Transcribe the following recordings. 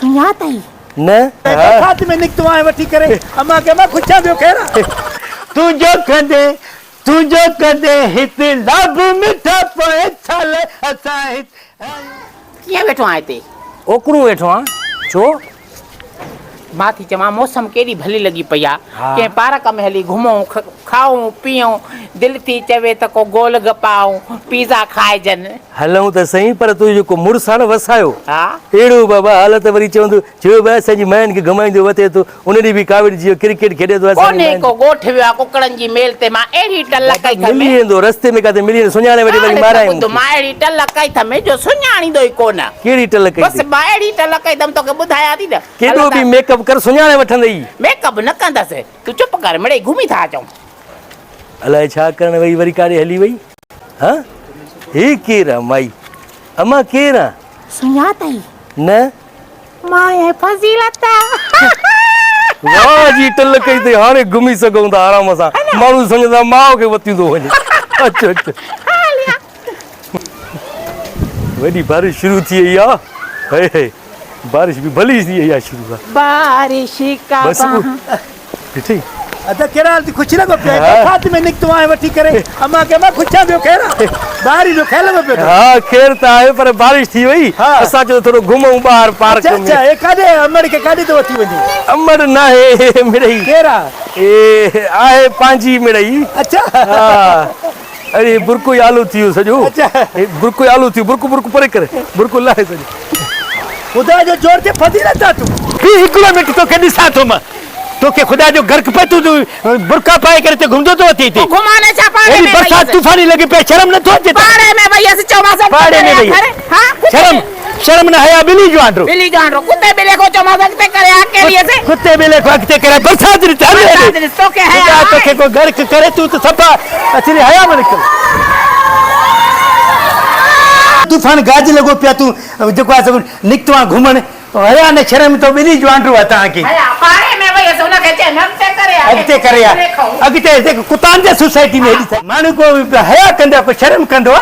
सुञातई न खाते में निकतो आए वठी करे अम्मा के मैं खुचा बियो केरा तुझो कदे हित लब मिठा पोए छल असा हित किए बैठो आए ते ओकड़ू वेठो आ छो माथी चवा मौसम केड़ी भली लगी पया हाँ। के पार्क में हली घुमो खाऊं पियूं दिल थी चवे त को गोल गपाऊं पिज़्ज़ा खाए जन हलऊं त सही पर तू जो मुड़साण वसायो हां एड़ो बाबा हालत वरी चवंदो जो बस सजी मैन के घमाइंदो वते तो उनडी भी कावड़ जी क्रिकेट खेडे तो कोने को गोठ विया कुकड़न जी मेल ते मां एड़ी टल कई थमे मिली वेंदो रस्ते में काते मिली सुञाणे वडी वरी माराई तो मां एड़ी टल कई थमे जो सुञाणी दोई कोना केड़ी टल कई बस मां एड़ी टल कई दम तो के बुधाया थी न केडो भी मेकअप कर सुञाणे वठंदई मेकअप न कंदस तू चुप कर मड़े घूमी था अचूं अलाए छा करण वई वरी कारे हली वई हां हे केरा माई अम्मा केरा सुञातई न मां ये फजीलत वाह जी टल कई ते हाणे घुमी सघूं था आराम सां माण्हू समझंदा माउ खे वतींदो वञे अच्छा अच्छा वॾी बारिश शुरू थी वई आहे हे बारिश भी भली थी वई आहे शुरू बारिश का बस ॾिठी अदा केरा खुशी लॻो पियो खाते में निकतो आए वठी करे अम्मा के मैं खुचा बियो केरा बारी जो खेल में पियो हाँ खेर त आहे पर बारिश थी वई असां चयो थोरो घुमूं ॿाहिरि पार्क में अच्छा ए काडे अमड़ के काडे तो वठी वनी अमड़ न आहे मिड़ई केरा ए आहे पंहिंजी मिड़ई अच्छा हा अरे बुरको ई आलू थियो सॼो अच्छा बुरको ई आलू थियो बुरको परे करे बुरको लाहे सॼो खुदा जो जोर से फजीलत तू ही हिकिड़ो मिंट तोखे ॾिसां थो मां तोखे खुदा जो घर पे तू बुरका पाए करे ते घुमदो तो अथई ते घुमाने छा पाड़े में बरसात तूफानी लगे पे शर्म न थो अचे पाड़े में भैया से चौमासा पाड़े में भैया हां शर्म न हया बिली जो आंड्रो बिली जान कुत्ते बिले को चौमासा ते करे अकेली से कुत्ते बिले को अगते करे बरसात री बरसात तो के है तोखे को घर करे तू तो सफा असली हया में निकल तूफान गाज लगो पिया तू देखो आ सब निकतो आ घुमण हया ने शर्म तो बिली जो आंड्रो आता की पाड़े में भैया से उनके चे नमते करे अगते देख कुतान जे सोसाइटी में मानु को हया कंदा को शर्म कंदो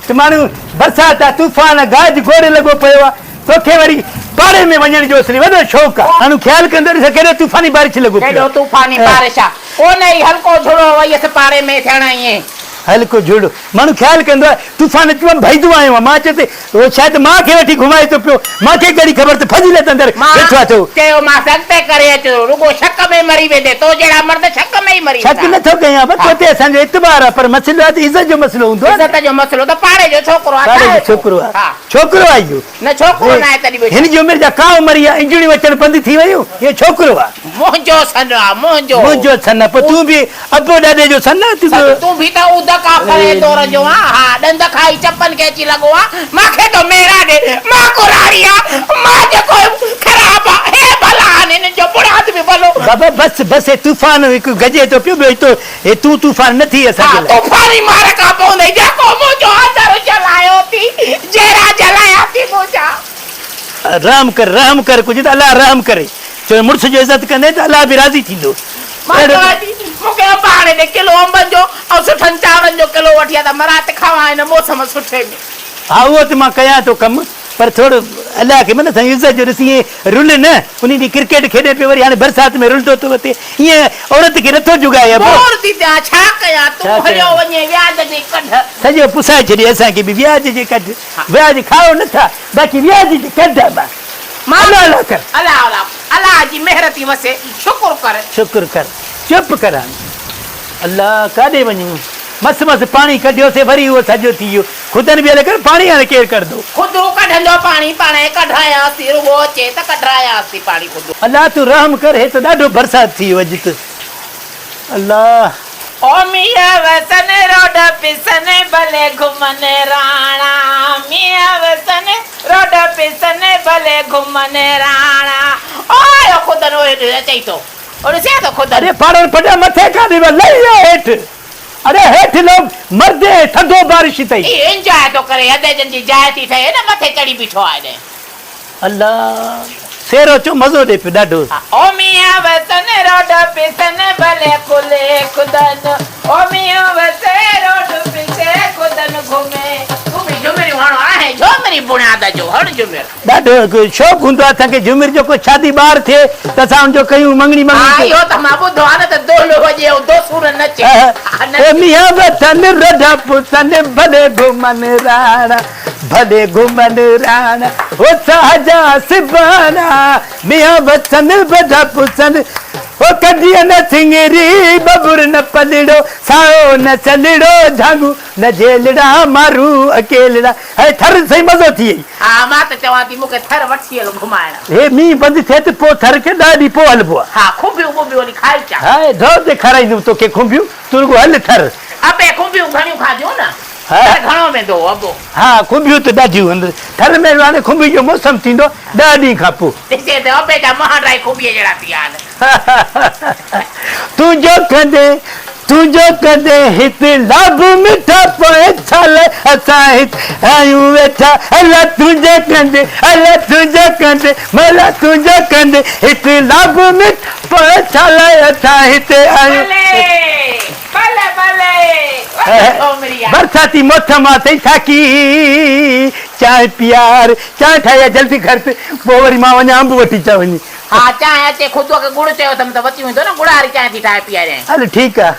तो मानु बरसात तूफान गाज घोड़े लगो पयो तोखे वरी पाड़े में वञण जो असली वॾो शौक़ आहे माण्हू ख्याल कंदो ॾिस केॾो तूफानी बारिश लॻो केॾो तूफानी बारिश आहे ओ नहीं हल्को झुड़ो वई अस पाड़े में थियण इएं हल्को झुड़ो माण्हू ख्याल कंदो आहे तूफान अचो भईदो आयो मां चते वो शायद मां खे वठी घुमाए तो पियो मां खे कहिड़ी ख़बर त फजीलत अंदर वेठो आहे तो चयो मां सॻते करे अचो रुगो शक में मरी वेंदे तो जहिड़ा मर्द शक में ई मरी शक नथो कयां बस तोते असांजो इतबार आहे पर मसइलो आहे त इज़त जो मसइलो हूंदो आहे इज़त जो मसइलो त पाड़े जो छोकिरो आहे पाड़े जो छोकिरो आहे छोकिरो आहे इहो न छोकिरो न आहे तॾहिं हिन जी उमिरि जा काव मरी आहे इंजणियूं अचण बंदि थी वियूं इहो छोकिरो आहे मुंहिंजो सन आहे मुंहिंजो सन आहे पोइ तूं बि अबो ॾाॾे जो सन आहे तूं बि त उदका फरे दौर जो हा ॾंद खाई चपन के अची लॻो आहे मूंखे तो मेरा ॾे मां कुराड़ी आहे मां जेको ख़राब आहे हे भला हिन जो बुढ़ात बि भलो बाबा बस बस हे तूफान हिकु गजे तो पियो ॿियो तो हे तूं तूफान न थी असांखे तूफानी मार खां पवंदे जेको मुंहिंजो अंदर जलायो थी जहिड़ा जलाया थी मुंहिंजा रहम कर कुझु त अलाह रहम करे छो मुड़ुस जो इज़त कंदे त अलाह बि राज़ी थींदो मूंखे अंब हाणे ॾे किलो अंबनि जो ऐं सुठनि चांवरनि जो किलो वठी आ त मरात खावां हिन मौसम सुठे में हा उहो त मां कयां थो कमु पर थोरो अलाह खे मन सां इज़त जो ॾिसी ईअं रुल न उन ॾींहुं क्रिकेट खेॾे पियो वरी हाणे बरसाति में रुलंदो थो वते ईअं औरत खे नथो जुगाए बोर थी थियां छा कयां तूं हलियो वञे व्याज जी कढ सॼो पुसाए छॾी असांखे बि व्याज जी कढ व्याज खाओ नथा बाक़ी व्याज जी कढ अलाह कर अलाह जी महिर थी वसे शुक्र कर चुप कर अल्लाह काॾे वञूं मस्त मस्त पाणी कढियोसीं वरी उहो सॼो थी वियो ख़ुदनि बि कर पाणी हाणे केरु कढंदो ख़ुदि कढंदो पाणी पाण कढायासीं रुगो अचे त कढायासीं पाणी ख़ुदि अल्लाह तूं रहम कर हे त ॾाढो बरसाति थी वियो अॼु त अल्लाह ओ मिया वसन रोड पिसन भले घुमन राणा मिया वसन रोड पिसन भले घुमन राणा ओए ख़ुदि नो चई तो और से तो खुद अरे पाड़न पड़ा मथे का दीवा लइयो हेठ अरे हेठ लोग मरदे थधो बारिश तई एंजॉय तो करे हदे जन जी जाय थी थे ना मथे चढ़ी बिठो आने अल्लाह सेरो चो मजो दे पे डाडो ओ मिया वतन रोड पिसन भले खुले खुदन ओ मिया वतन रोड पिसे खुदन घूमे तू भी जो मेरी वाणो आहे जो झुमिरी बुनियाद जो हण झुमिर ॾाढो शौक़ु हूंदो आहे असांखे झुमिर जो को शादी ॿार थिए त असां हुनजो कयूं मंगणी हा मंगणी इहो त मां ॿुधो आहे न त दोलो वॼे ऐं दोसूर नचे ए मियां वतन रढा पुतन भले घुमन राणा भले घुमन राणा ओ साजा सिबाना मियां वतन रढा पुतन ओ कॾहिं न सिंगरी बबुर न पलड़ो साओ न चलड़ो झांगू न जेलड़ा मारू अकेलड़ा है थर सही मज़ो थी वई हा मां त चवां थी मूंखे थर वठी हलो घुमाइण हे मींहुं बंदि थिए त पोइ थर खे ॾाढी पोइ हलिबो आहे हा खुंबियूं खुंबियूं वरी खाई चा हाय धो ते खाराईंदुमि तोखे खुंबियूं तूं रुॻो हल थर अबे खुंबियूं घणियूं खाधियूं न हा। थर घणो वेंदो अबो हा खुंबियूं त ॾाढियूं आहिनि थर में हाणे खुंबी जो मौसम थींदो 10 ॾींहं खां पोइ ॾिसे त अबे जा महाराई खुंबीअ जहिड़ा थी विया आहिनि तुंहिंजो कॾहिं हिते लाभ मिठा पोइ छाल असां हिते आहियूं वेठा अला तुंहिंजे कंदे मला तुंहिंजो कंदे हिते लाभ मिठा पोइ छाल असां हिते आहियूं भले भले बरसाती मोठ मां अथई थाकी चांहि प्यार चांहि ठाहे जल्दी घर ते पोइ वरी मां वञा अंब वठी अचां वञी हा चांहि अचे खुद खे गुड़ चयो अथमि त वती वेंदो न गुड़ वारी चांहि थी ठाहे पीआरे हल ठीकु आहे